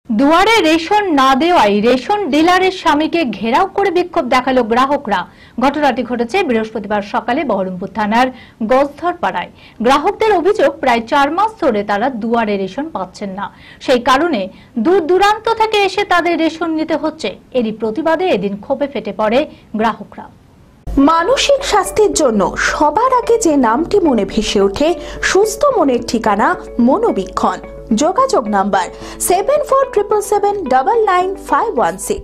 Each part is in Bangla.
দুয়ারে রেশন না দেওয়ায় রেশন ডিলারের স্বামীকে ঘেরাও করে বিক্ষোভ দেখালো গ্রাহকরা। ঘটনাটি ঘটেছে বৃহস্পতিবার সকালে বহরমপুর থানার গজধর পাড়ায়। গ্রাহকদের অভিযোগ, প্রায় 4 মাস ধরে তারা দুয়ারে রেশন পাচ্ছেন না, সেই কারণে দূর দূরান্ত থেকে এসে তাদের রেশন নিতে হচ্ছে। এরই প্রতিবাদে এদিন ক্ষোভে ফেটে পড়ে গ্রাহকরা। মানসিক স্বাস্থ্যের জন্য সবার আগে যে নামটি মনে ভেসে ওঠে, সুস্থ মনের ঠিকানা মনোবীক্ষণ। যোগাযোগ নাম্বার 7477799516।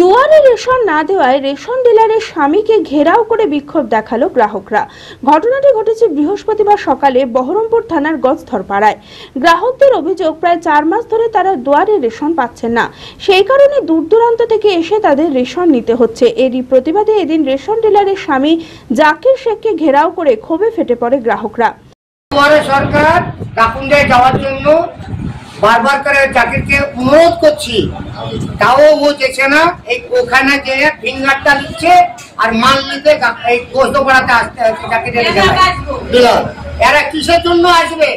দুয়ারে রেশন না দেওয়ায় রেশন ডিলারের স্বামীকে ঘেরাও করে বিক্ষোভ দেখালো গ্রাহকরা। ঘটনাটি ঘটেছে বৃহস্পতিবার সকালে বহরমপুর থানার গজধর পাড়ায়। গ্রাহকদের অভিযোগ, প্রায় 4 মাস ধরে তারা দুয়ারে রেশন পাচ্ছেন না, সেই কারণে দূর দূরান্ত থেকে এসে তাদের রেশন নিতে হচ্ছে। এরই প্রতিবাদে এদিন রেশন ডিলারের স্বামী জাকির শেখকে ঘেরাও করে ক্ষোভে ফেটে পড়ে গ্রাহকরা। সরকার কাকুন্ডে যাওয়ার জন্য বারবার করে জাকিরকে অনুরোধ করছি, তাও ও যেছে না। এই ওখানে যে ফিঙ্গারটা নিচ্ছে আর মাল নিতে এই গোস্তপাড়াতে আসতে জাকিরের এরা কিসের জন্য আসবে?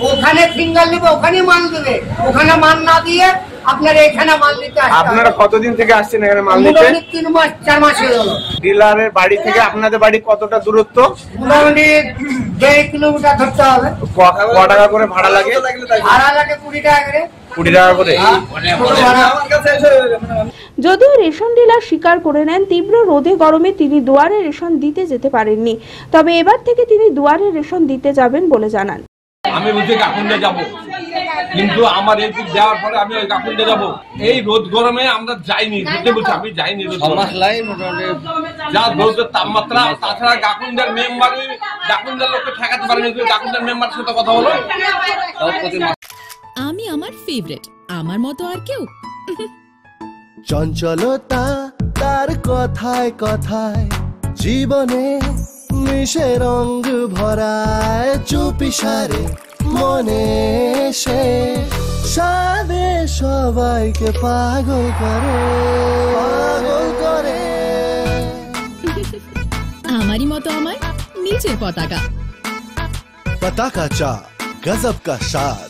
ওখানে ফিঙ্গার নিবে, ওখানে মাল দেবে, ওখানে মাল না দিয়ে আপনারা এখানে মাল নিতে আসছেন। আপনারা কতদিন থেকে আসছেন এখানে মাল নিতে? 3 মাস 4 মাস হয়ে গেল। ডিলারের বাড়ি থেকে আপনাদের বাড়ি কতটা দূরত্ব? মোটামুটি 1.5 কিলোমিটার ধরতে হবে। ক টাকা করে ভাড়া লাগে? ভাড়া লাগে 20 টাকা করে। 20 টাকা করে। যদিও রেশন ডিলার স্বীকার করে নেন, তীব্র রোদে গরমে তিনি দুয়ারে রেশন দিতে যেতে পারেননি, তবে এবার থেকে তিনি দুয়ারে রেশন দিতে যাবেন বলে জানান। আমি রোজে কাকুন্ডে যাব, কিন্তু আমার এই দেওয়ার পরে আমি ওই কাকুন্ডে যাব। এই রোদ গরমে আমরা যাইনি, সত্যি বলছি আমি যাইনি। যা রোদের তাপমাত্রা, তাছাড়া কাকুন্ডার মেম্বারই কাকুন্ডার লোককে ঠেকাতে পারেনি। কাকুন্ডার মেম্বার সাথে কথা হলো, আমি আমার ফেভারিট, আমার মতো আর কেউ। চঞ্চলতা তার কথায় কথায় জীবনে মিশে রঙ ভরায়, চুপি সারে মনে সে সাদে সবাইকে পাগল করে, পাগল করে। আমারই মতো আমার নিচের পতাকা। पताका चा गजब का स्वाद।